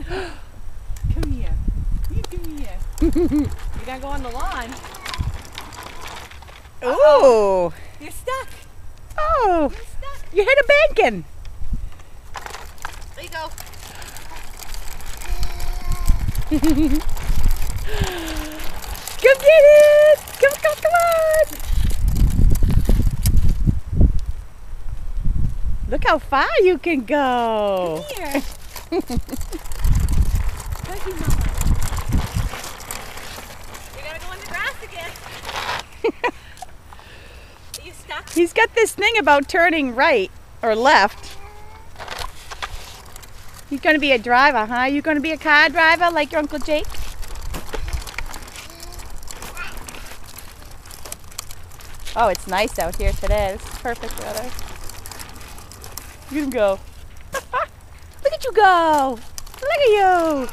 Come here. You come here. You're gonna go on the lawn. Ooh. You're stuck. Oh. You're stuck. You hit a banking. There you go. Come get it. Come on. Look how far you can go. Come here. Thank you, Mama. You gotta go in the grass again. Are you stuck? He's got this thing about turning right or left. He's going to be a driver, huh? You going to be a car driver like your Uncle Jake? Oh, it's nice out here today. This is perfect weather. Look at him go. Look at you go. Look at you.